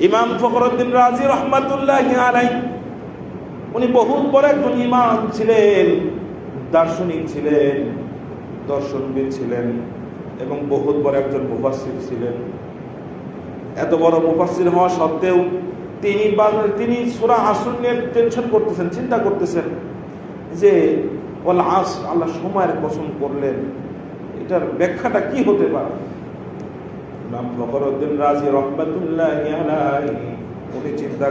ইমাম ফখরুদ্দিন রাজি রহমাতুল্লাহি আলাইহি উনি বহুত বড় একজন ইমাম ছিলেন, দার্শনিক ছিলেন, দর্শনবিদ ছিলেন এবং বহুত বড় একজন মুফাসসির ছিলেন। এত বড় মুফাসসির হওয়া সত্ত্বেও তিনি সূরা আসর নিয়ে টেনশন করতেছেন, চিন্তা করতেছেন যে ওয়াল আসর, আল্লাহ সময়ের কসম করলেন, এটার ব্যাখ্যাটা কি হতে পারে। ইমাম ফখরুদ্দিন রাজি রহমাতুল্লাহি আলাইহি উনি চিন্তা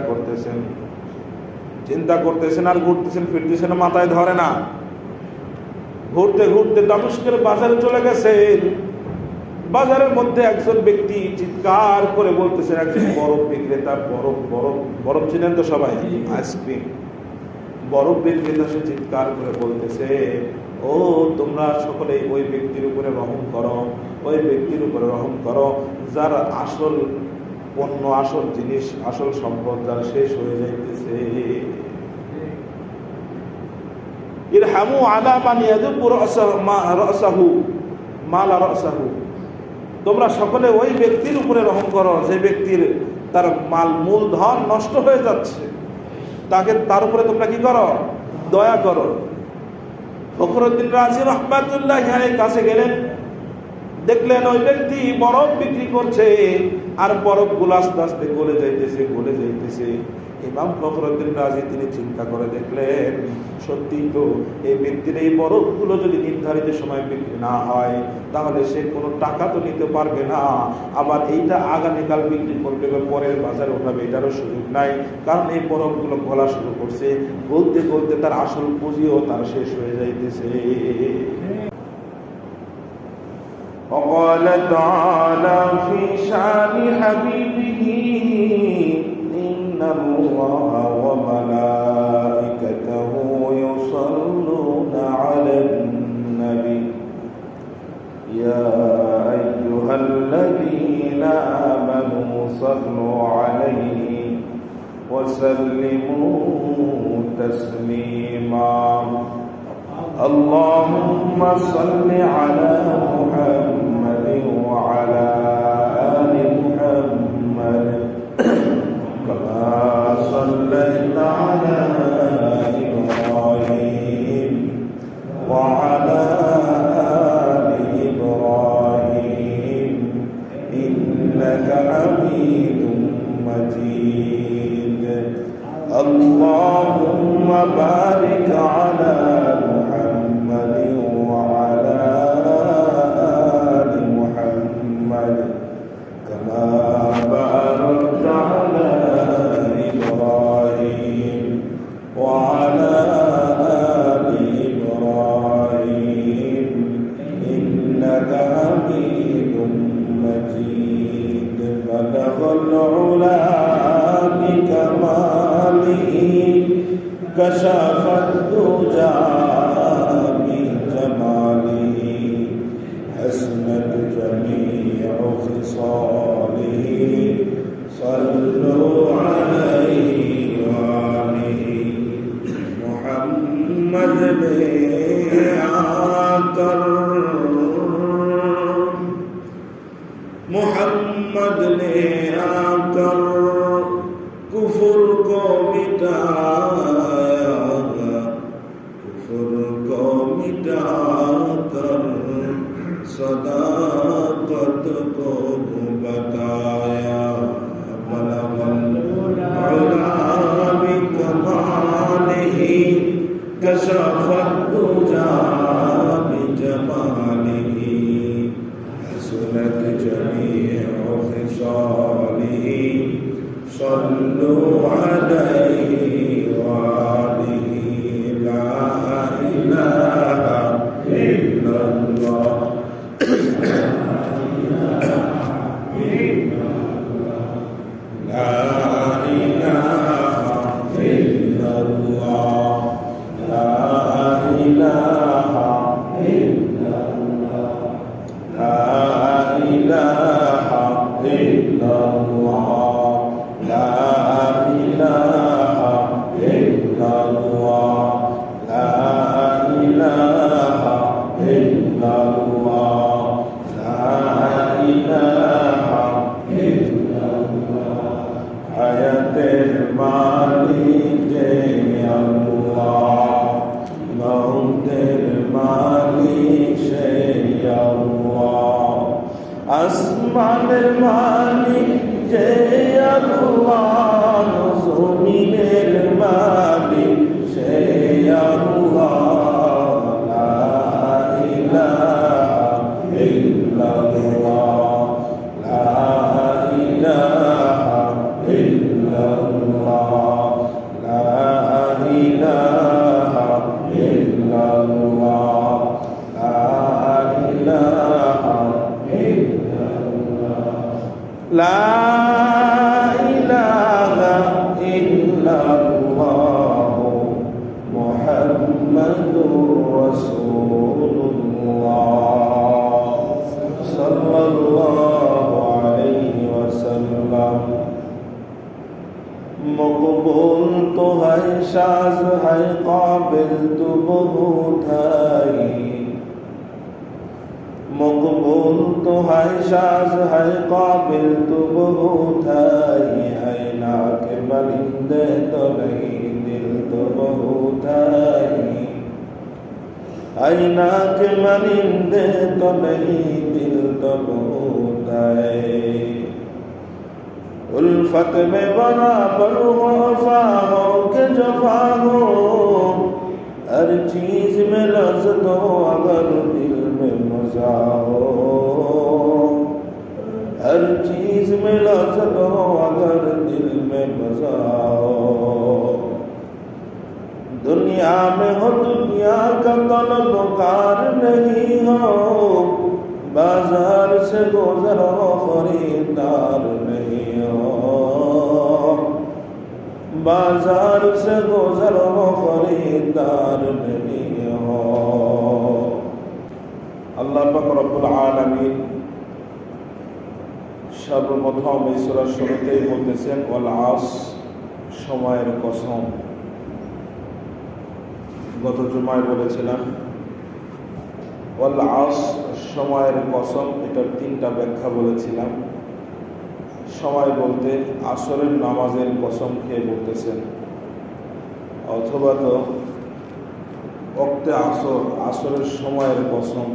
করতেছেন আর ঘুরতেছেন ফিরতেছেন, মাথায় ধরে না। ঘুরতে ঘুরতে দামেস্কের বাজারে চলে গেছেন। বাজারের মধ্যে একজন ব্যক্তি চিৎকার করে বলতেছেন, একজন বরফ বিক্রেতা, বরফ চিনেন তো সবাই, আইসক্রিম, বরফ বিক্রেতা, সে চিৎকার করে বলতেছে, ও তোমরা সকলে ওই ব্যক্তির উপরে রহম করো, ওই ব্যক্তির উপরে রহম করো যার আসল পণ্য, আসল জিনিস, আসল সম্পদ যার শেষ হয়ে যাইতেছে। ইরহামু আলা মান ইয়াদুবু রাসাহু মালা রাসাহু, তোমরা সকলে ওই ব্যক্তির উপরে রহম করো যে ব্যক্তির তার মূলধন নষ্ট হয়ে যাচ্ছে, তার উপরে তোমরা কি করো, দয়া করো। ফখরুদ্দিন রাজি রহমাতুল্লাহি আলাইহির কাছে গেলেন, দেখলেন ওই ব্যক্তি বরফ বিক্রি করছে আর বরফগুলো আস্তে আস্তে গলে যাইতেছে। ইমাম ফখরুদ্দিন রাজি তিনি চিন্তা করে দেখলেন, সত্যি তো এই ব্যক্তির এই বরফগুলো যদি নির্ধারিত সময় বিক্রি না হয় তাহলে সে কোনো টাকা তো নিতে পারবে না, আবার এইটা আগামীকাল বিক্রি করবে বা পরের বাজারে ওঠাবে এটারও সুযোগ নাই, কারণ এই বরফগুলো গলা শুরু করছে, গলতে গলতে তার আসল পুঁজিও তার শেষ হয়ে যাইতেছে। وقال تعالى في شان حبيبه إن الله وملائكته يصلون على النبي يا أيها الذين آمنوا صلوا عليه وسلموا تسليما اللهم صل على محمد وعلى آل محمد كما صليت على إبراهيم وعلى آل إبراهيم إنك حميد مجيد اللهم بارك على محمد وعلى آل محمد كما باركت على إبراهيم وعلى آل إبراهيم إنك حميد مجيد بلغ العلا بكماله كشف الدجى بجماله حسنت جميع خصاله صلوا عليه وآله محمد ने आकर कुफर को मिटाया, कुफर को मिटाकर सदाकत को बताया। बलगल उला बिकमालिही कशफत दुजा बिजमालिही हसनत जमीउ खिसालिही सल्लु अलैहि वालिही ला इलाहा इल्लल्लाह मकबूल तो है शाज़ है काबिल तो बहुत है, मकबूल तो है शाज़ है काबिल तो बहुत है ना के बलिंदे तो नहीं दिल तो बहुत है ना के बलिंदे तो नहीं दिल तो बहुत है। उल्फत में बराबर हो वफा हो के जफा हो, हर चीज में लज़्ज़त हो अगर दिल में मज़ा हो, हर चीज में लज़्ज़त हो अगर दिल में मज़ा हो। दुनिया में हो दुनिया का तलबकार नहीं हो, बाजार से गुजर हो खरीदार नहीं हो, बाजार से गुजर हो खरीदार नहीं हो। আল্লাহ পাক রব্বুল আলামিন সর্বপ্রথম এই সূরার শুরুতেই বলতেছেন ওয়াল আস, সময়ের কসম। গত জুমায় বলেছিলাম ওয়াল আস, সময়ের কসম, এটার তিনটা ব্যাখ্যা বলেছিলাম। সময় বলতে আসরের নামাজের কসম খেয়ে বলতেছেন, অথবা তো ওয়াক্তে আসর, আসরের সময়ের কসম,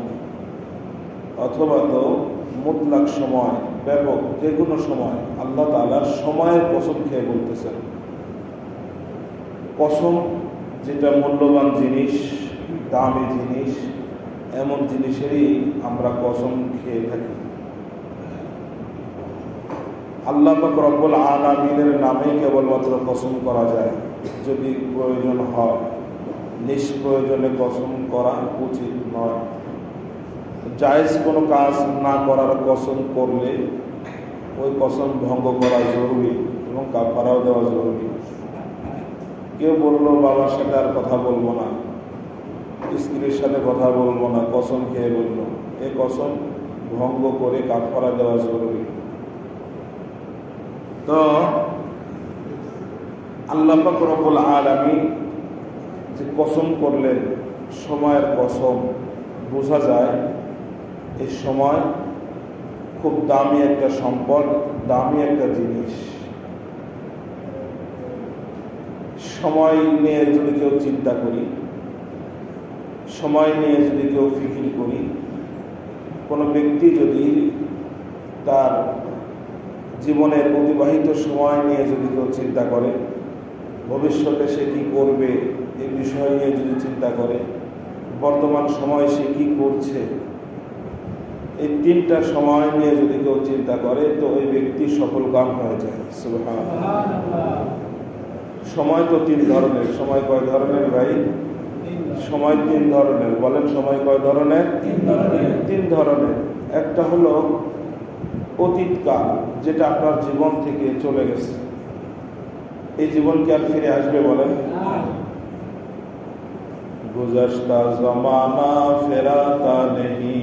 অথবা তো মুতলাক সময়, ব্যাপক যে কোনো সময় আল্লাহ তাআলার সময়ের কসম খেয়ে বলতেছেন। কসম যেটা মূল্যবান জিনিস, দামি জিনিস, এমন জিনিসেরই আমরা কসম খেয়ে থাকি। আল্লাহ পাক রব্বুল আলামিনের নামেই কেবলমাত্র কসম করা যায় যদি প্রয়োজন হয়, নিষ্প্রয়োজনে কসম করা উচিত নয়। জায়েজ কোনো কাজ না করার কসম করলে ওই কসম ভঙ্গ করা জরুরি এবং কাফারাও দেওয়া জরুরি। কেউ বললো বাবার সাথে আর কথা বলবো না, স্ত্রীর সাথে কথা বলবো না, কসম খেয়ে বললো, এই কসম ভঙ্গ করে কাফারা দেওয়া জরুরি। তো আল্লাহ পাক রব্বুল আলামিন যে কসম করলেন, সময়ের কসম, বোঝা যায় এই সময় খুব দামি একটা সম্পদ, দামি একটা জিনিস। সময় নিয়ে যদি কেউ চিন্তা করি, সময় নিয়ে যদি কেউ ফিকির করি, কোনো ব্যক্তি যদি তার জীবনের অতিবাহিত সময় নিয়ে যদি কেউ চিন্তা করে, ভবিষ্যতে সে কী করবে এই বিষয় নিয়ে যদি চিন্তা করে, বর্তমান সময় সে কী করছে, এই তিনটা সময় নিয়ে যদি কেউ চিন্তা করে তো ওই ব্যক্তি সফলকাম হয়ে যায়। সুবহানাল্লাহ। সময় তো তিন ধরনের। সময় কয় ধরনের ভাই? সময় তিন ধরনের। বলেন সময় কয় ধরনের? তিন ধরনের। একটা হলো অতীতকাল, যেটা আপনার জীবন থেকে চলে গেছে। এই জীবন কি আর ফিরে আসবে বলেন? গুজশতা জমানা ফেরাতা নেহি,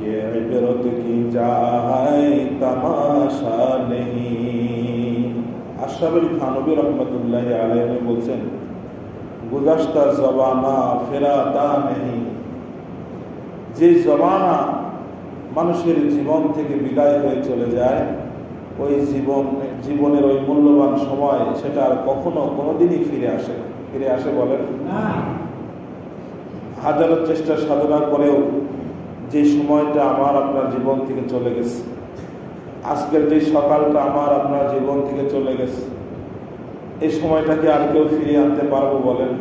ये इबरत की जाए तमाशा नहीं। আশরাফ আলী থানভী রহমতুল্লাহ আলাইহি বলছেন, গুজশতা জমানা ফেরাতা নেহি, যে জমানা মানুষের জীবন থেকে বিদায় হয়ে চলে যায়, ওই জীবনের ওই মূল্যবান সময় সেটা আর কখনো কোনোদিনই ফিরে আসে বলেন? হাজারো চেষ্টা সাধনা করেও যে সময়টা আমার আপনার জীবন থেকে চলে গেছে, আজকের যে সকালটা আমার আপনার জীবন থেকে চলে গেছে, এই সময়টাকে আর কেউ ফিরিয়ে আনতে পারবো বলেন?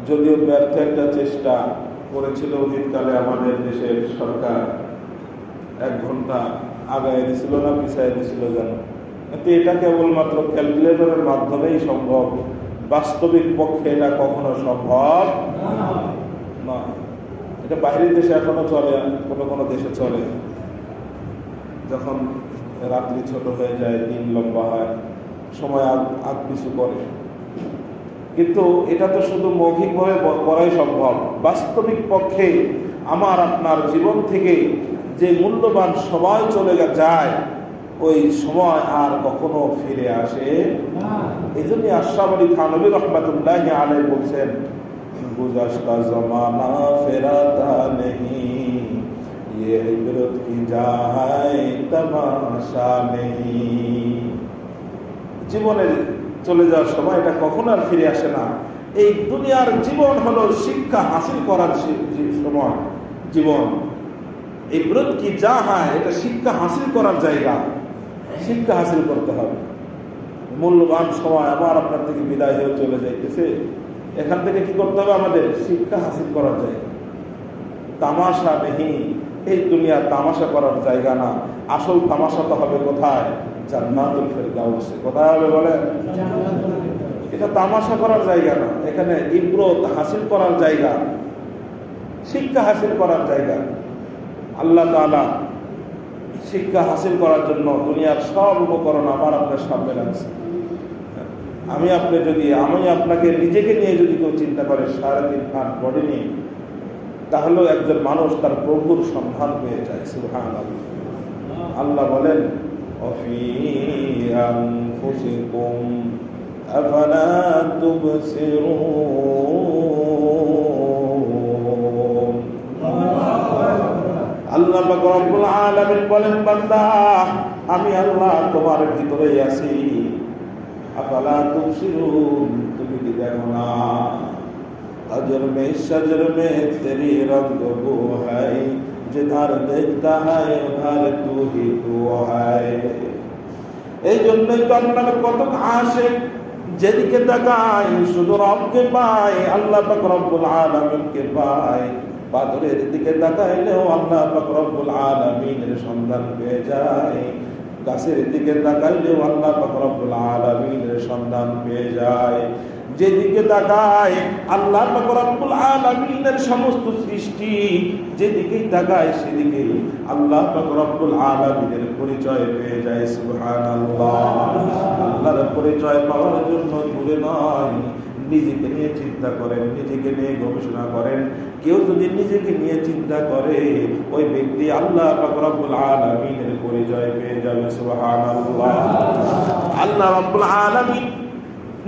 যদিও ব্যর্থ একটা চেষ্টা করেছিল অতীতকালে আমাদের দেশের সরকার, 1 ঘন্টা আগায় দিছিল না পিছায় দিছিল জানো, কিন্তু এটা কেবলমাত্র ক্যালকুলেটরের মাধ্যমেই সম্ভব। বাস্তবিক পক্ষে এটা কখনো সম্ভব নয়। এটা বাইরের দেশে এখনো চলে, কোনো কোনো দেশে চলে। যখন রাত্রি ছোট হয়ে যায়, দিন লম্বা হয়, সময় আগ পিছু করে, কিন্তু এটা তো শুধু মৌখিকভাবে করাই সম্ভব। বাস্তবিক পক্ষে আমার আপনার জীবন থেকে যে মূল্যবান সময় চলে যায়, ওই সময় আর কখনো ফিরে আসে না। এই জন্য আশরাফ আলী থানভী রহমাতুল্লাহি আলাইহি বলছেন, গুজাশতা জমানা ফেরাতা নেহি, ये इबरत की जाए तमाशा नहीं। জীবনের চলে যাওয়ার সময় এটা কখনো আর ফিরে আসে না। এই দুনিয়ার জীবন হলো শিক্ষা হাসিল করার সময়, জীবন। ইবরত কি জাহা, এটা শিক্ষা হাসিল করার জায়গা, শিক্ষা হাসিল করতে হবে। মূল্যবান সময় আমার আপনার থেকে বিদায় হয়ে চলে যাইতেছে, এখান থেকে কি করতে হবে? আমাদের শিক্ষা হাসিল করার জায়গা। তামাশা নেই, এই দুনিয়া তামাশা করার জায়গা না। আসল তামাশা তো হবে কোথায়? জান্নাতুল ফেরদাউসে। কোথায় হবে বলেন? এটা তামাশা করার জায়গা না, এখানে ইবরত হাসিল করার জায়গা, শিক্ষা হাসিল করার জায়গা। আল্লাহ তাআলা শিক্ষা হাসিল করার জন্য দুনিয়ার সব উপকরণ আমার আপনার সামনে রাখছে। আমি আপনাকে নিজেকে নিয়ে যদি কেউ চিন্তা করে 3.5 হাত বডি নিয়ে, তাহলেও একজন মানুষ তার প্রভুর সন্ধান পেয়ে যায়। সুবহানাল্লাহ। আল্লাহ বলেন, অফি আনফুসিকুম আফালা তুবসিরুন। আল্লাহ পাক রব্বুল আলামিন বলেন, বান্দা আমি আল্লাহ তোমার ভিতরেই আছি। আফালা তুবসিরুন, তুমি কি দেখো না? अजर में शजर में तेरी रंग वो है, जिधर देखता है उधर तू ही तू है। এই জন্যই তো আপনার কত আশিক যেদিকে তাকায় শুধু রবকে পায়, আল্লাহ পাক রব্বুল আলামিনকে পায়। পাথরের দিকে তাকাইলেও আল্লাহ পাক রব্বুল আলামিনের সন্ধান পেয়ে যায়, গাছের দিকে তাকাইলেও আল্লাহ পাক রব্বুল আলামিনের সন্ধান পেয়ে যায়। যেদিকে তাকায় আল্লাহ পাক রব্বুল আলামিনের সমস্ত সৃষ্টি, যেদিকেই তাকায় সেদিকে আল্লাহ পাক রব্বুল আলামিনের পরিচয় পেয়ে যায়। সুবহানাল্লাহ। আল্লাহর পরিচয় পাওয়ার জন্য দূরে নয়, নিজেকে নিয়ে চিন্তা করেন, নিজেকে নিয়ে গবেষণা করেন। কেউ যদি নিজেকে নিয়ে চিন্তা করে, ওই ব্যক্তি আল্লাহ পাক রব্বুল আলামিনের পরিচয় পেয়ে যাবে। সুবহানাল্লাহ। আল্লাহ রাব্বুল আলামিন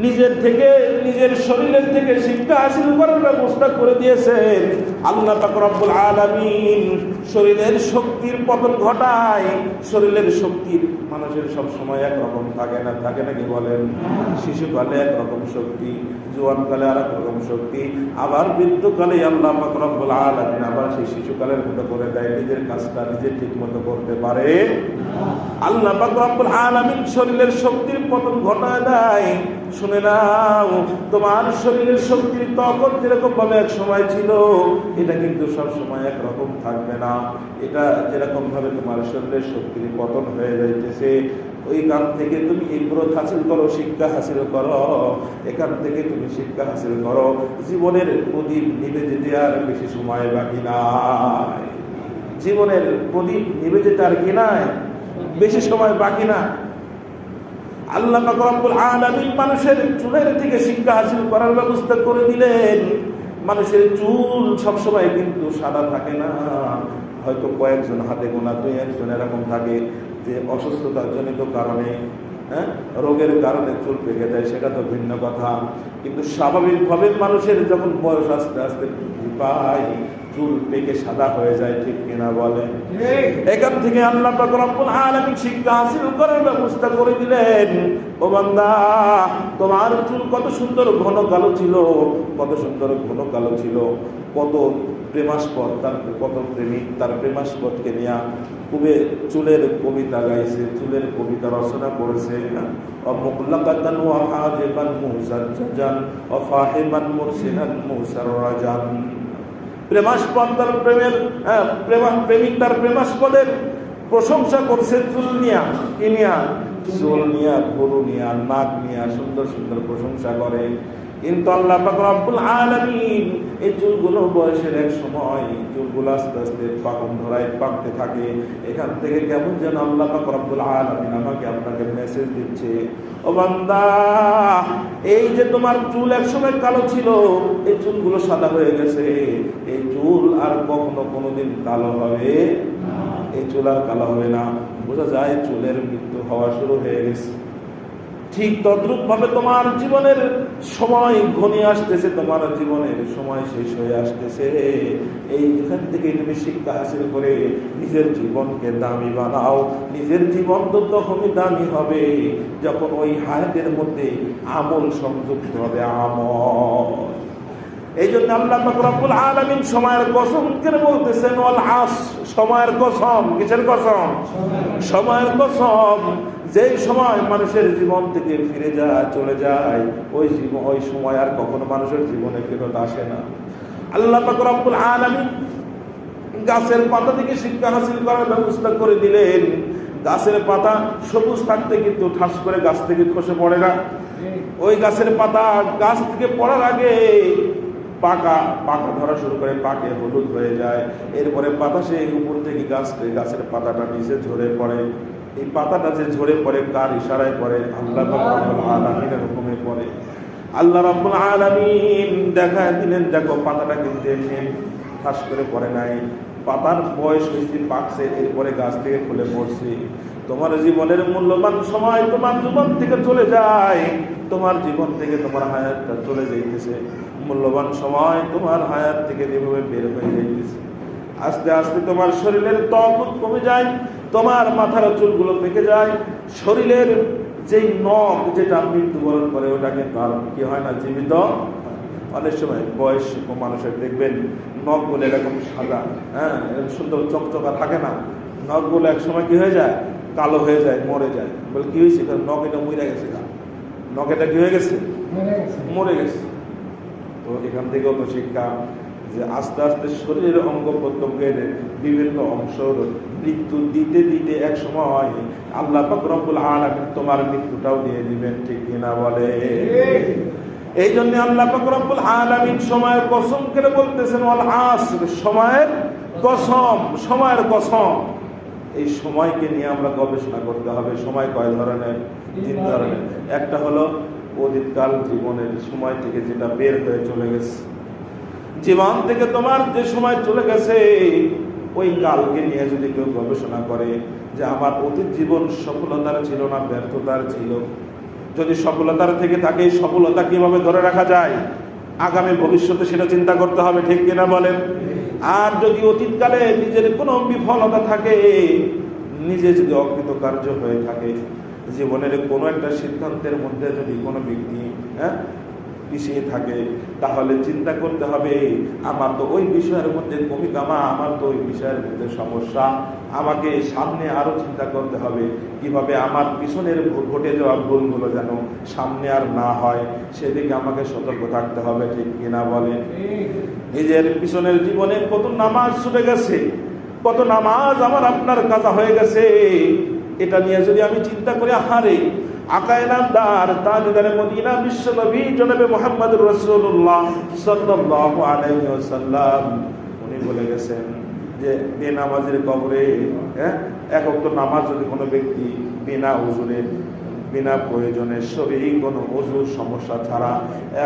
নিজের থেকে, নিজের শরীরের থেকে শিক্ষা হাসিল করার ব্যবস্থা করে দিয়েছেন। আল্লাহ পাক রব্বুল আলামিন শরীরের শক্তির পতন ঘটায়। শরীরের শক্তির মানুষের সব সময় একরকম থাকে না, থাকে নাকি বলেন? শিশুকালে একরকম শক্তি, জোয়ানকালে আর এক রকম শক্তি, আবার বৃদ্ধকালে আল্লাহ পাক রব্বুল আলামিন আবার সেই শিশুকালের মতো করে দেয়, নিজের কাজটা নিজে ঠিক মতো করতে পারে। আল্লাহ পাক রব্বুল আলামিন শরীরের শক্তির পতন ঘটায় দেয়। শুনে নাও, তোমার শরীরের শক্তির তখন যেরকম ভাবে এক সময় ছিল, এটা কিন্তু সব সময় একরকম থাকবে না। এটা যেরকম ভাবে তোমার শরীরের শক্তির পতন হয়ে যাইতেছে, ওইখান থেকে তুমি ইবরত হাসিল করো, শিক্ষা হাসিল করো। এখান থেকে তুমি শিক্ষা হাসিল করো। জীবনের প্রদীপ নিভে যেতে আর বেশি সময় বাকি নাই। জীবনের প্রদীপ নিভে যেতে আর কি নাই, বেশি সময় বাকি না। আল্লাহ পাক রব্বুল আলামিন মানুষের চুলের থেকে শিক্ষা হাসিল করার ব্যবস্থা করে দিলেন। মানুষের চুল সবসময় কিন্তু সাদা থাকে না, হয়তো কয়েকজন হাতে গোনা 2-1 এরকম থাকে যে অসুস্থতার জনিত কারণে, রোগের কারণে চুল পেকে যায়, সেটা তো ভিন্ন কথা। কিন্তু স্বাভাবিকভাবে মানুষের যখন বয়স আস্তে আস্তে বৃদ্ধি পায়, চুল পেকে সাদা হয়ে যায়, ঠিক কিনা বলেন? এখান থেকে আল্লাহ পাক রব্বুল আলামিন শিক্ষা হাসিল করার ব্যবস্থা করে দিলেন। ও বান্দা, তোমার চুল কত সুন্দর ঘন কালো ছিল, কত সুন্দর ঘন কালো ছিল, কত প্রেমাস্পদ, তার কত প্রেমিক তার প্রেমাস্পদকে নিয়ে খুবই চুলের কবিতা গাইছে, চুলের কবিতা রচনা করেছে। অমুকলাকাতান ওয়া হাজিবান মুসাজ্জাজান ওয়া ফাহিমান মুরসিনান মুসাররাজান। প্রেমাস্পদ তার প্রেমের প্রেমিক তার প্রেমাস্পদের প্রশংসা করছে চুল নিয়া, কি নিয়া? চুল নিয়া, গরু নিয়া, নাক নিয়া সুন্দর সুন্দর প্রশংসা করে। কিন্তু আল্লাহ পাক রব্বুল আলামিন এই চুলগুলো বয়সের এক সময় চুলগুলো আস্তে আস্তে পাকন ধরায় পাকতে থাকে। এখান থেকে কেমন যেন আল্লাহ পাক রব্বুল আলামিন আমাকে আপনাকে মেসেজ দিচ্ছে, ও বান্দা, এই যে তোমার চুল এক সময় কালো ছিল, এই চুলগুলো সাদা হয়ে গেছে, এই চুল আর কখনো কোনোদিন কালো হবে না। এই চুল আর কালো হবে না, বোঝা যায় চুলের মৃত্যু হওয়া শুরু হয়ে গেছে। ঠিক তদ্রুপ ভাবে তোমার জীবনের সময় ঘনিয়ে আসতেছে, তোমার জীবনের সময় শেষ হয়ে আসতেছে। এইখান থেকে তুমি শিক্ষা হাসিল করে নিজের জীবনকে দামি বানাও। নিজের জীবন তো তখনই দামি হবে যখন ওই হায়াতের মধ্যে আমল সংযুক্ত হবে, আমল। এই জন্য আল্লাহ পাক রব্বুল আলামিন সময়ের কসম করে বলতেছেন ওয়াল আসর, সময়ের কসম। কিসের কসম? সময়ের কসম। যেই সময় মানুষের জীবন থেকে ফিরে যায়, চলে যায়, ওই সময় আর কখনো মানুষের জীবনে ফেরত আসে না। আল্লাহ পাক রব্বুল আলামিন গাছের পাতা থেকে শিক্ষা হাসিল করার ব্যবস্থা করে দিলেন। গাছের পাতা সবুজ থাকতে কিন্তু ঠাস করে গাছ থেকে খসে পড়ে না। ওই গাছের পাতা গাছ থেকে পড়ার আগে পাকা ধরা শুরু করে, পাকে হলুদ হয়ে যায়। এরপরে বাতাসে সেই উপর থেকে গাছের পাতাটা নিচে ঝরে পড়ে। এই পাতাটা যে ঝরে পড়ে কার ইশারায় পড়ে? আল্লাহ রাব্বুল আলামিনের হুকুমে পড়ে। আল্লাহ রাব্বুল আলামিন দেখা দিলেন, দেখো পাতাটা কিন্তু এমনি ঠাস করে পড়ে নাই, পাতার বয়স হয়েছে, পাকছে, এরপরে গাছ থেকে খুলে পড়ছে। তোমার জীবনের মূল্যবান সময় তোমার জীবন থেকে চলে যায়, তোমার জীবন থেকে তোমার হায়াতটা চলে যাইতেছে। মূল্যবান সময় তোমার হায়াত থেকে যেভাবে বের হয়ে যাইতেছে, আস্তে আস্তে তোমার শরীরের ত্বক কমে যায়, তোমার মাথার চুলগুলো পেকে যায়, শরীরের যেই নখ যেটা মৃত্যুবরণ করে ওটা কিন্তু আর কি হয় না, জীবিত। অনেক সময় বয়স মানুষের দেখবেন নখগুলো এরকম সাদা, হ্যাঁ, এরকম সুন্দর চকচকা থাকে না, নখগুলো এক সময় কি হয়ে যায়, কালো হয়ে যায়, মরে যায়। বলে কি হয়েছে? নখ এটা মরে গেছে, নখ এটা কি হয়ে গেছে, মরে গেছে। তো এখান থেকেও তো শিক্ষা যে আস্তে আস্তে শরীরের অঙ্গ প্রত্যঙ্গের বিভিন্ন অংশ মৃত্যু দিতে দিতে এক সময় আল্লাহ পাক রব্বুল আলামিন তোমার মৃত্যুটাও দিয়ে দিবেন, ঠিক কিনা বলে? এই জন্য আল্লাহ পাক রব্বুল আলামিন সময়ের কসম করে বলতেছেন ওয়াল আসর, সময়ের কসম, সময়ের কসম। এই সময়কে নিয়ে আমরা গবেষণা করতে হবে। সময় কয় ধরনের? 3 ধরনের। একটা হলো অতীতকাল, জীবনের সময় থেকে যেটা বের হয়ে চলে গেছে, জীবন থেকে তোমার যে সময় চলে গেছে, ওই কালকে নিয়ে যদি কেউ গবেষণা করে যে আমার অতীত জীবন সফলতার ছিল না ব্যর্থতার ছিল, যদি সফলতার থেকে থাকে সফলতা কিভাবে ধরে রাখা যায়, আগামী ভবিষ্যতে সেটা চিন্তা করতে হবে, ঠিক কিনা বলেন? আর যদি অতীতকালে নিজের কোনো বিফলতা থাকে, নিজে যদি অকৃতকার্য হয়ে থাকে, জীবনের কোনো একটা সিদ্ধান্তের মধ্যে যদি কোনো ব্যক্তি পিছিয়ে থাকে, তাহলে চিন্তা করতে হবে আমার তো ওই বিষয়ের মধ্যে কমি কামা, আমার তো ওই বিষয়ের মধ্যে সমস্যা, আমাকে সামনে আরো চিন্তা করতে হবে কিভাবে আমার পিছনের ঘটে যাওয়া ভুলগুলো যেন সামনে আর না হয়, সেদিকে আমাকে সতর্ক থাকতে হবে, ঠিক কিনা বলেন? নিজের পিছনের জীবনে কত নামাজ ছুটে গেছে, কত নামাজ আমার আপনার কাজা হয়ে গেছে, এটা নিয়ে যদি আমি চিন্তা করি, আহারে আকায়ে নামদার তাজদারে মদিনা বিশ্বনবী জনাবে মুহাম্মদুর রাসূলুল্লাহ সাল্লাল্লাহু আলাইহি ওয়াসাল্লাম উনি বলে গেছেন যে বেনামাজির কবরে এক ওয়াক্ত নামাজ যদি কোনো ব্যক্তি বিনা ওযুরে, বিনা প্রয়োজনে, শরীরে কোনো ওযুর সমস্যা ছাড়া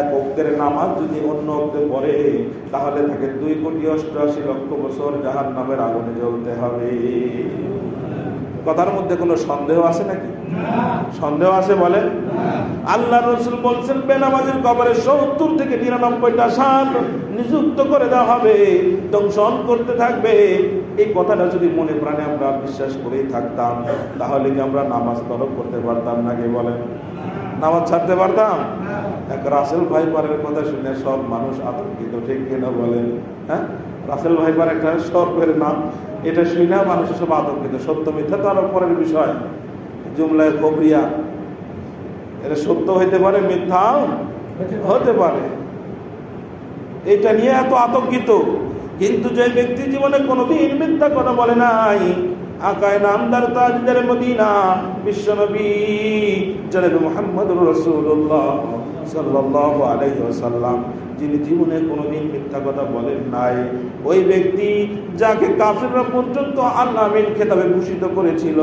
এক ওয়াক্তের নামাজ যদি অন্য ওয়াক্তে পড়ে, তাহলে তাকে 2,88,00,000 বছর জাহান্নামের আগুনে জ্বলতে হবে। কথার মধ্যে কোনো সন্দেহ আছে নাকি? সন্দেহ আছে বলেন? আল্লাহ রাসূল বলছেন বেনামাজির কবরে 70 থেকে 99টা সাপ নিযুক্ত করে দেওয়া হবে, দংশন করতে থাকবে। এই কথাটা যদি মনে প্রাণে আমরা বিশ্বাস করেই থাকতাম, তাহলে কি আমরা নামাজ তরক করতে পারতাম নাকি বলেন? নামাজ ছাড়তে পারতাম? এক রাসেল ভাইপারের কথা শুনে সব মানুষ আতঙ্কিত, ঠিক কিনা বলেন? হ্যাঁ, রাসেল ভাইপার একটা সরকারের নাম, এটা শুনে মানুষ সব আতঙ্কিত। সত্য মিথ্যা তো আরো পরের বিষয়, জুমলায় কবরিয়া, এটা সত্য হইতে পারে, মিথ্যাও হতে পারে, এটা নিয়ে এত আতঙ্কিত। কিন্তু যে ব্যক্তি জীবনে কোনোদিন মিথ্যা কথা বলে নাই, আকায়ে নামদার তাজদারে মদিনা বিশ্বনবী জনাবে মুহাম্মদুর রাসূলুল্লাহ সাল্লাল্লাহু আলাইহি ওয়াসাল্লাম, যিনি জীবনে কোনোদিন মিথ্যা কথা বলেন নাই, ওই ব্যক্তি যাকে কাফিররা পর্যন্ত আল্লাহ আমিন খেতাবে ভূষিত করেছিল,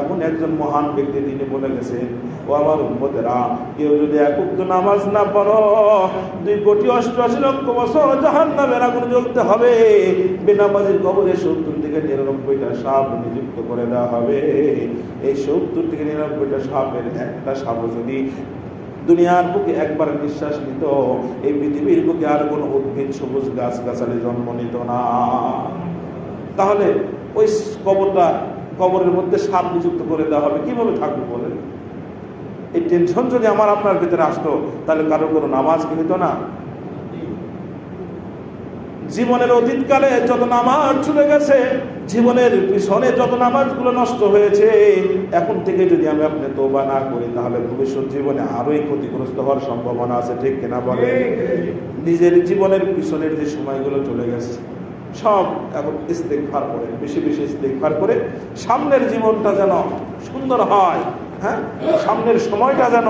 এমন একজন মহান ব্যক্তি তিনি বলে গেছেন, ও আমার উম্মতেরা, কেউ যদি এক ওয়াক্ত নামাজ না পড়ো, 2,88,00,000 বছর জাহান্নামের আগুনে জ্বলতে হবে। বেনামাজির কবরে 70 থেকে থেকে 99টা সাপ নিযুক্ত করে দেওয়া হবে। এই 70 থেকে 99টা সাপের একটা সাপ যদি দুনিয়ার বুকে একবার নিঃশ্বাস নিত, এই পৃথিবীর বুকে আর কোনো উদ্ভিদ সবুজ গাছ গাছালি জন্ম নিত না। তাহলে ওই কবরের মধ্যে সাপ নিযুক্ত করে দেওয়া হবে, কিভাবে থাকবে বলেন? এই টেনশন যদি আমার আপনার ভিতরে আসতো, তাহলে কারোর কোনো নামাজ কি হতো না? জীবনের অতীতকালে যত নামাজ চলে গেছে, জীবনের পিছনে যত নামাজগুলো নষ্ট হয়েছে, এখন থেকে যদি আমি আপনি তওবা না করি, তাহলে ভবিষ্যৎ জীবনে আরোই ক্ষতিগ্রস্ত হওয়ার সম্ভাবনা আছে, ঠিক কিনা বলে? নিজের জীবনের পিছনের যে সময়গুলো চলে গেছে সব এখন ইস্তেগফার করে, বেশি বেশি ইস্তেগফার করে সামনের জীবনটা যেন সুন্দর হয়। হ্যাঁ, সামনের সময়টা যেন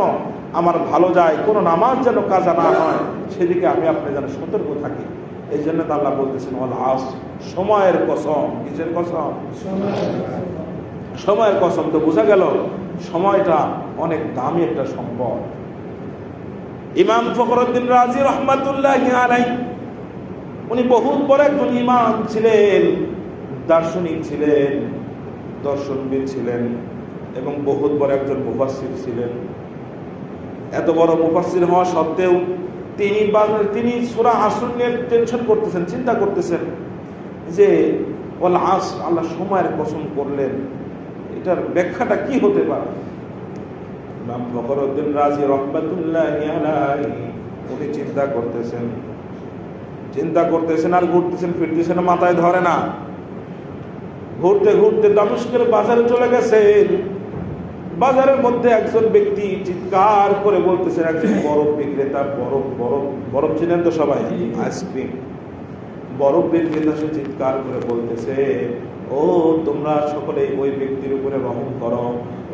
আমার ভালো যায়, কোনো নামাজ যেন কাজা না হয়, সেদিকে আমি আপনি যেন সতর্ক থাকি। এই জন্য তো আল্লাহ বলতেছেন ওয়াল আসর, সময়ের কসম। কিসের কসম? সময়ের কসম। তো বোঝা গেল সময়টা অনেক দামি একটা সম্পদ। ইমাম ফখরুদ্দিন রাজি রহমাতুল্লাহি আলাইহি, উনি বহুত বড় একজন ইমাম ছিলেন, দার্শনিক ছিলেন, দর্শনবিদ ছিলেন এবং বহুত বড় একজন মুফাসসির ছিলেন। এত বড় মুফাসসির হওয়া সত্ত্বেও তিনি সূরা আসর নিয়ে টেনশন করতেছেন, চিন্তা করতেছেন যে ওয়াল আসর, আল্লাহ সময়ের কসম করলেন, এটার ব্যাখ্যাটা কি হতে পারে? ইমাম ফখরুদ্দিন রাজি রাহমাতুল্লাহি আলাইহি উনি চিন্তা করতেছেন আর ঘুরতেছেন ফিরতেছেন, মাথায় ধরে না। ঘুরতে ঘুরতে দামেস্কের বাজারে চলে গেছেন। বাজারের মধ্যে একজন ব্যক্তি চিৎকার করে বলতেছেন, একজন বরফ বিক্রেতা, বরফ চিনেন তো সবাই, আইসক্রিম, বরফ বিক্রেতা, সে চিৎকার করে বলতেছে, ও তোমরা সকলে ওই ব্যক্তির উপরে রহম করো,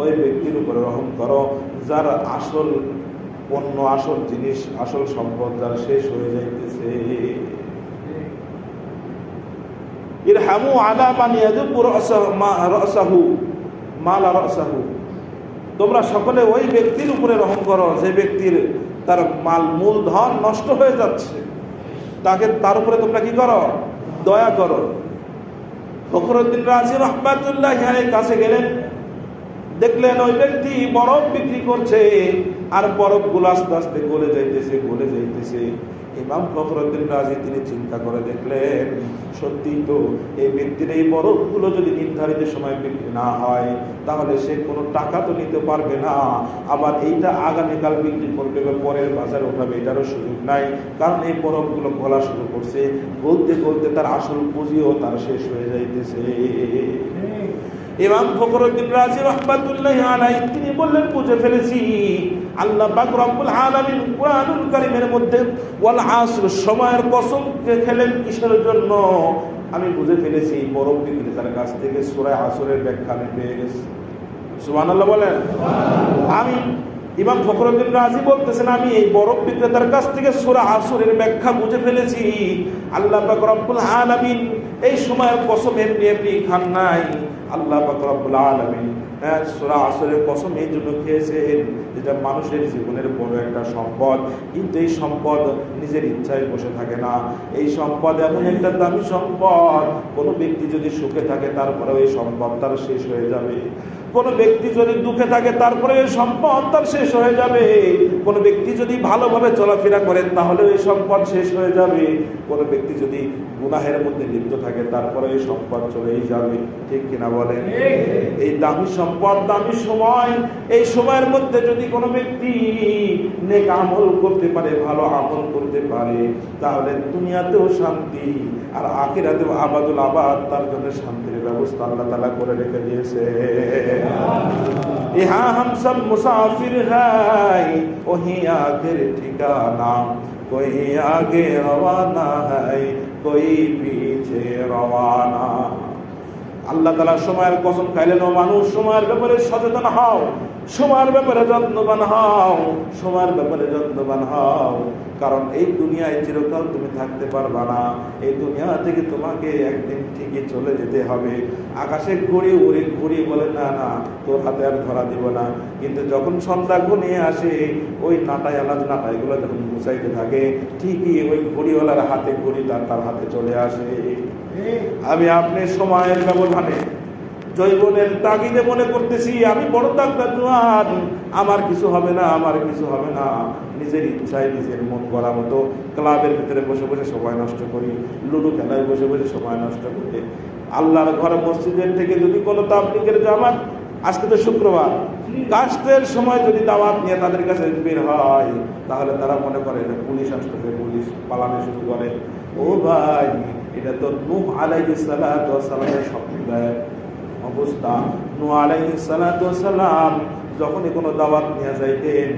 ওই ব্যক্তির উপরে রহম করো যার আসল পণ্য, আসল জিনিস, আসল সম্পদ যার শেষ হয়ে যাইতেছে। ইরহামু আলা মান ইয়াদুবু রাসাহু মালা রাসাহু, তোমরা সকলে ওই ব্যক্তির উপরে রহম করো যে ব্যক্তির তার মূলধন নষ্ট হয়ে যাচ্ছে, তার উপরে তোমরা কি করো? দয়া করো। ফখরুদ্দিন রাজি রাহমাতুল্লাহি আলাইহির কাছে গেলেন, দেখলেন ওই ব্যক্তি বরফ বিক্রি করছে আর বরফগুলো আস্তে আস্তে গলে যাইতেছে। ইমাম ফখরুদ্দিন রাজি তিনি চিন্তা করে দেখলেন, সত্যি তো এই ব্যক্তির এই বরফগুলো যদি নির্ধারিত সময় বিক্রি না হয়, তাহলে সে কোনো টাকা তো নিতে পারবে না, আবার এইটা আগামীকাল বিক্রি করবে বা পরের বাজারে উঠাবে, এটারও সুযোগ নাই, কারণ এই বরফগুলো গলা শুরু করছে, গলতে তার আসল পুঁজিও তার শেষ হয়ে যাইতেছে। ইমাম ফখরুদ্দিন রাজি রাহমাতুল্লাহি আলাইহি তিনি বললেন, বুঝে ফেলেছি, আল্লাহ পাক রব্বুল আলামিন কুরআনুল কারীমের মধ্যে ওয়াল আসর, সময়ের কসম খেলেন কিসের জন্য? আমি বুঝে ফেলেছি, বরফ বিক্রেতার কাছ থেকে সূরা আসরের ব্যাখ্যা আমি পেয়ে গেছি। সুবহানাল্লাহ বলেন। আমি ইমাম ফখরুদ্দিন রাজি বলতেছেন, আমি এই বরফ বিক্রেতার কাছ থেকে সূরা আসরের ব্যাখ্যা বুঝে ফেলেছি। আল্লাহ পাক রব্বুল আলামিন এই সময়ের কসম এমনি খান নাই। আল্লাহ পাক রব্বুল আলামিন সূরা আসরের কসম এই জন্য খেয়েছেন, যেটা মানুষের জীবনের বড় একটা সম্পদ, কিন্তু এই সম্পদ নিজের ইচ্ছায় বসে থাকে না। এই সম্পদ এমন একটা দামি সম্পদ, কোনো ব্যক্তি যদি সুখে থাকে তারপরে ওই সম্পদ তার শেষ হয়ে যাবে, কোনো ব্যক্তি যদি দুঃখে থাকে তারপরে ওই সম্পদ তার শেষ হয়ে যাবে, কোনো ব্যক্তি যদি ভালোভাবে চলাফেরা করেন তাহলে ওই সম্পদ শেষ হয়ে যাবে, কোনো ব্যক্তি যদি গুনাহের মধ্যে লিপ্ত থাকে তারপরে ওই সম্পদ চলেই যাবে, ঠিক কিনা বলেন? এই দামি সম্পদ, দামি সময়, এই সময়ের মধ্যে যদি কোনো ব্যক্তি নেক আমল করতে পারে, ভালো আমল করতে পারে, তাহলে দুনিয়াতেও শান্তি আর আখিরাতেও আবাদুল আবাদ, তার জন্য শান্তির ব্যবস্থা আল্লাহ তাআলা করে রেখে দিয়েছে। यहाँ हम सब मुसाफिर हैं, वही आखिर ठिकाना, कोई आगे रवाना है, कोई पीछे रवाना। আল্লাহ তাআলা সময়ের কসম খাইলেন, ও মানুষ, সময়ের ব্যাপারে সচেতন হও, সময়ের ব্যাপারে যত্নবান হও, কারণ এই দুনিয়ায় চিরকাল তুমি থাকতে পারবা না, এই দুনিয়া থেকে তোমাকে একদিন ঠিকই চলে যেতে হবে। আকাশে ঘুরি বলে না তোর হাতে আর ধরা দিব না, কিন্তু যখন সন্ধ্যা ঘনিয়ে আসে, ওই নাটাইগুলো যখন গুছাইতে থাকে, ঠিকই ওই ঘড়িওয়ালার হাতে ঘড়ি তার হাতে চলে আসে। আমি আপনি সময়ের ব্যবধানে জৈবনের তাগিদে মনে করতেছি আমি বড় তাগদা জোয়ান, আমার কিছু হবে না, আমার কিছু হবে না। নিজের ইচ্ছায় নিজের মন করা মতো ক্লাবের ভিতরে বসে বসে সময় নষ্ট করি, লুডো খেলায় বসে বসে সময় নষ্ট করি। আল্লাহর ঘর মসজিদের থেকে যদি কোনো তাবলীগের জামাত, আজকে তো শুক্রবার, কাস্টের সময় যদি দাওয়াত নিয়ে তাদের কাছে বের হয়, তাহলে তারা মনে করে এটা পুলিশ আসতেছে, পুলিশ পালানো শুরু করে। ও ভাই, এটা তো নূহ আলাইহিস সালাতু ওয়াস সালামের সম্প্রদায়ের অবস্থা। নূহ আলাইহিস সালাতু ওয়াস সালাম যখনই কোনো দাওয়াত নিয়ে যাইতেন,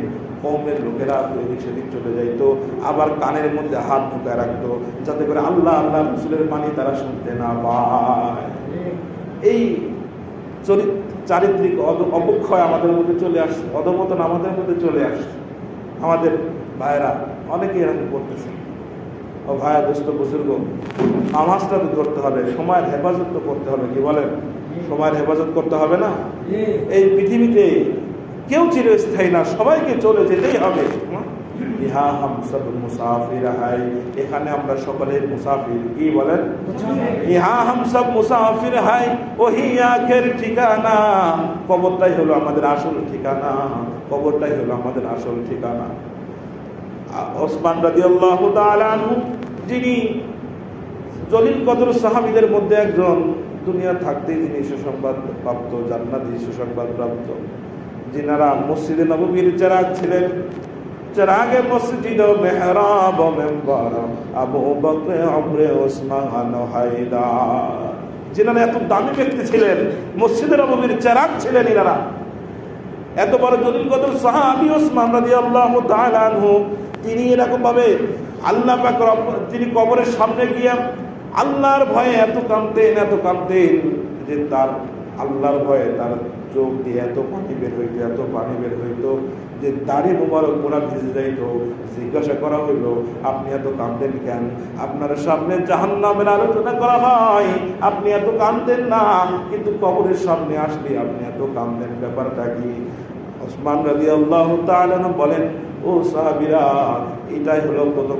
কওমের লোকেরা এদিক সেদিক চলে যাইতো, আবার কানের মধ্যে হাত ঢুকায় রাখতো, যাতে করে আল্লাহ আল্লাহ রাসূলের বাণী তারা শুনতে না পায়। এই চারিত্রিক অবক্ষয় আমাদের মধ্যে চলে আসছে, অধঃপতন আমাদের মধ্যে চলে আসছে। আমাদের ভাইরা অনেকে এরকম করতেছে। ও ভাইয়া, দোস্ত, বুজুর্গ, নামাজটা তো ধরতে হবে, সময়ের হেফাজত তো করতে হবে। কি বলেন? সময়ের হেফাজত করতে হবে না? এই পৃথিবীতে কেউ চিরস্থায়ী না, সবাইকে চলে যেতেই হবে। ইহা হাম সব মুসাফির হাই, এখানে আমরা সকলে মুসাফির। কি বলেন? ইহা হাম সব মুসাফির হাই, ওহি আখের ঠিকানা। কবরটাই হলো আমাদের আসল ঠিকানা, কবরটাই হলো আমাদের আসল ঠিকানা। ওসমান রাদিয়াল্লাহু তাআলা আনহু, যিনি জলিল কদর সাহাবীদের মধ্যে একজন, দুনিয়া থাকতেই যিনি সুসংবাদ প্রাপ্ত, জান্নাতি সুসংবাদ প্রাপ্ত, যিনারা মসজিদে নববীর চেরাগ ছিলেন। চেরাগে মসজিদ ও মেহরাব ও মেম্বার, আবু বকর, ওমর, ওসমান, হায়দার, যিনারা এত দামি ব্যক্তি ছিলেন, মসজিদে নববীর চেরাগ ছিলেন ইনারা। এত বড় জলিল কদর সাহাবী ওসমান রাদিয়াল্লাহু তাআলা আনহু, তিনি এরকম ভাবে আল্লাহ পাক, তিনি কবরের সামনে গিয়ে আল্লাহর ভয়ে এত কাঁদতেন যে তার আল্লাহর ভয়ে তার চোখ দিয়ে এত পানি বের হইতো যে দাড়ি মোবারক পুরা ভিজে যাইত। জিজ্ঞাসা করা হইল, আপনি এত কাঁদতেন কেন? আপনার সামনে জাহান্নামের আলোচনা করা হয়, আপনি এত কাঁদতেন না, কিন্তু কবরের সামনে আসলে আপনি এত কাঁদতেন, ব্যাপারটা কি? ওসমান রাদিয়াল্লাহু তাআলা বলেন, ও সাহাবীরা, এটাই হলো প্রথম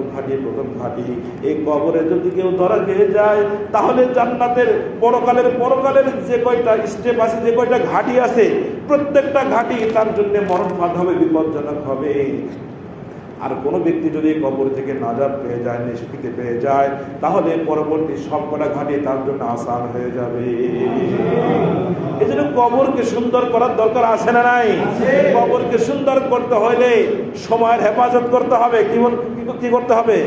ঘাঁটি। এই কবরে যদি কেউ ধরা খেয়ে যায়, তাহলে জান্নাতের পরকালের যে কয়টা স্টেপ আছে, যে কয়টা ঘাঁটি আছে, প্রত্যেকটা ঘাঁটি তার জন্য মরণফাঁদ হবে, বিপজ্জনক হবে। আর কোনো ব্যক্তি যদি কবর থেকে নাজাত পেয়ে যায়, নিষ্কৃতি পেয়ে যায়, তাহলে পরবর্তী সবকটা ঘাঁটি তার জন্য আসান হয়ে যাবে। এই জন্য কবরকে সুন্দর করার দরকার আছে না নাই? কবরকে সুন্দর করতে হলে সময়ের হেফাজত করতে হবে। কি করতে হবে?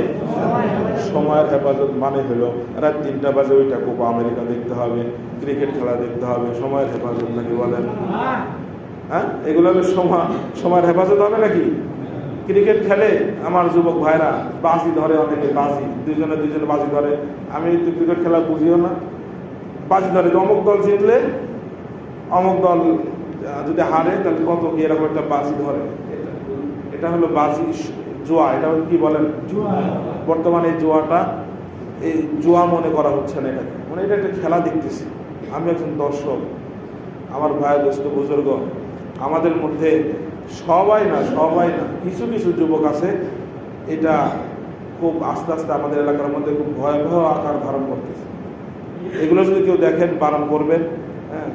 সময়ের হেফাজত মানে হলো রাত 3টা বাজে ওইটা কোপা আমেরিকা দেখতে হবে, ক্রিকেট খেলা দেখতে হবে, সময়ের হেফাজত নাকি বলেন? হ্যাঁ, এগুলো হলো সময়ের হেফাজত হবে নাকি? ক্রিকেট খেলে আমার যুবক ভাইরা বাজি ধরে, অনেকে বাজি, দুইজনে বাজি ধরে। আমি তো ক্রিকেট খেলা বুঝিও না, বাজি ধরে অমুক দল জিতলে অমুক দল যদি হারে তাহলে কত কি, এরকম একটা বাজি ধরে। এটা হলো বাজি, জুয়া। এটা হলো কি বলেন? বর্তমানে এই জুয়াটা, এই জুয়া মনে করা হচ্ছে না এটাকে, মানে এটা একটা খেলা দেখতেছি। আমি একজন দর্শক। আমার ভাই, দোস্ত, বুজুর্গ, আমাদের মধ্যে সবাই না, কিছু যুবক আছে, এটা খুব আস্তে আস্তে আমাদের এলাকার মধ্যে খুব ভয়াবহ আকার ধারণ করতেছে। এগুলো যদি কেউ দেখেন, বারণ করবেন। হ্যাঁ,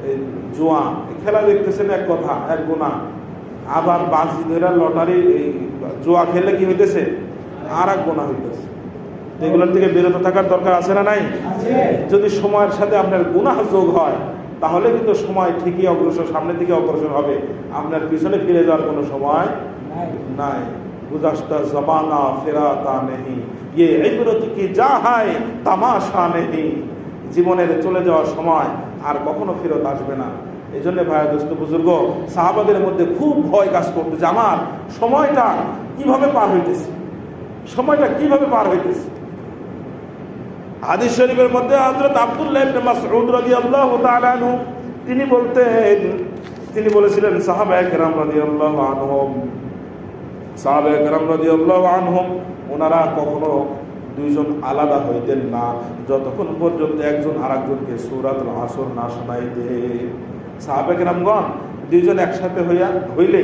এই জুয়া খেলা দেখতেছেন এক কথা, এক গুনাহ। আবার বাজি ধরে লটারি, এই জুয়া খেললে কি হইতেছে? আর এক গুনাহ হইতেছে। এগুলোর থেকে বিরত থাকার দরকার আছে না নাই? যদি সময়ের সাথে আপনার গুনাহ যোগ হয়, তাহলে কিন্তু সময় ঠিকই সামনের দিকে অগ্রসর হবে, আপনার পিছনে ফিরে যাওয়ার কোনো সময় নাই। গুজাশতা জমানা ফেরাতা নেহি, ইয়ে ইবরত কি যা হায় তামাশা নেহি। জীবনের চলে যাওয়ার সময় আর কখনো ফেরত আসবে না। এই জন্য ভাই, দোস্ত, বুজুর্গ, সাহাবাদের মধ্যে খুব ভয় কাজ করতো যে আমার সময়টা কিভাবে পার হইতেছে। হাদিস শরীফের মধ্যে হযরত আব্দুল্লাহ ইবনে মাসউদ রাদিয়াল্লাহু তাআলা আনহু, তিনি বলেছিলেন, সাহাবায়ে কেরাম রাদিয়াল্লাহু আনহুম ওনারা কখনো দুইজন আলাদা হইতেন না, যতক্ষণ পর্যন্ত একজন আরেকজনকে সূরাতুল আসর না শোনাইতে। সাহাবায়ে কেরামগণ দুইজন একসাথে হইলে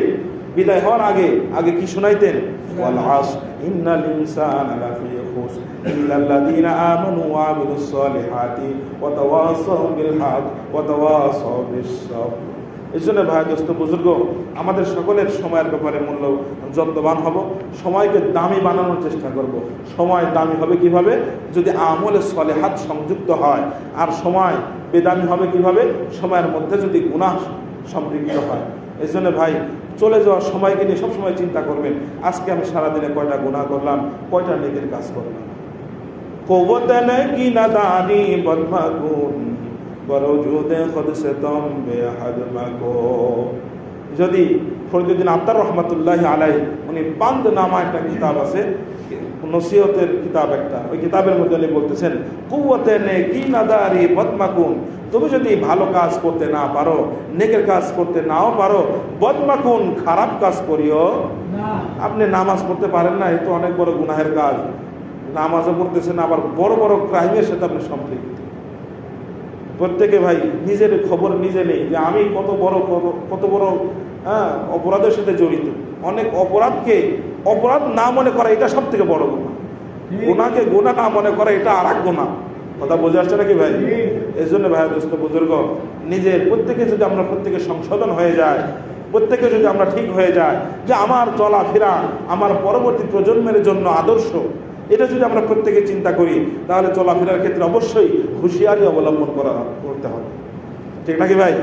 বিদায় হওয়ার আগে আগে কি শোনাইতেন? ওয়াল আসর ইন্নাল ইনসানা লাফি খুসর ইল্লাল্লাযীনা আমানু ওয়া আমিলুস সালিহাতি ওয়া তাওয়াসাউ বিল হক ওয়া তাওয়াসাউ বিস সাবর। এজন্য ভাই দোস্ত বুজুর্গ, আমাদের সকলের সময়ের ব্যাপারে মূল্য যত্নবান হব, সময়কে দামি বানানোর চেষ্টা করব। সময় দামি হবে কিভাবে? যদি আমলে সলেহাত সংযুক্ত হয়। আর সময় বেদামি হবে কিভাবে? সময়ের মধ্যে যদি গুনাহ সম্পৃক্ত হয়। এই জন্য ভাই চলে যাওয়ার সময়কে নিয়ে সবসময় চিন্তা করবেন, আজকে আমি সারাদিনে কয়টা গুনাহ করলাম, কয়টা নেকির কাজ করলাম। কুওয়াতান কি নাদানি বদমাগুন বরজুদে খুদ সে তুম বেহদ মাগো। যদি ফরিদুদ্দিন আত্তার রহমাতুল্লাহি আলাইহি উনি বান্দ নামা একটা কিতাব আছে, নসিহতের কিতাব একটা, ওই কিতাবের মধ্যে উনি বলতেছেন কুওয়াতান কি নাদারি বদমাগুন, তুমি যদি ভালো কাজ করতে না পারো, নেকের কাজ করতে নাও পারো, বদমাকুন খারাপ কাজ করিও না। আপনি নামাজ পড়তে পারেন না, এ তো অনেক বড় গুনাহের কাজ। নামাজও পড়তেছেন, আবার বড় বড় ক্রাইমের সাথে আপনি সম্পৃক্ত। প্রত্যেকে ভাই নিজের খবর নিজে নেই যে আমি কত বড় অপরাধের সাথে জড়িত। অনেক অপরাধকে অপরাধ না মনে করা এটা সব থেকে বড় গুনাহ। গুনাহকে গুনাহ না মনে করা এটা আর এক গুনাহ। কথা বোঝা আসছে নাকি ভাই? এই জন্য ভাই দোস্ত বুজুর্গ, নিজের প্রত্যেকে যদি আমরা প্রত্যেকে সংশোধন হয়ে যায়, প্রত্যেকে যদি আমরা ঠিক হয়ে যায় যে আমার চলাফেরা আমার পরবর্তী প্রজন্মের জন্য আদর্শ, এটা যদি আমরা প্রত্যেকে চিন্তা করি, তাহলে চলাফেরার ক্ষেত্রে অবশ্যই হুঁশিয়ারি অবলম্বন করতে হবে। ঠিক নাকি ভাই?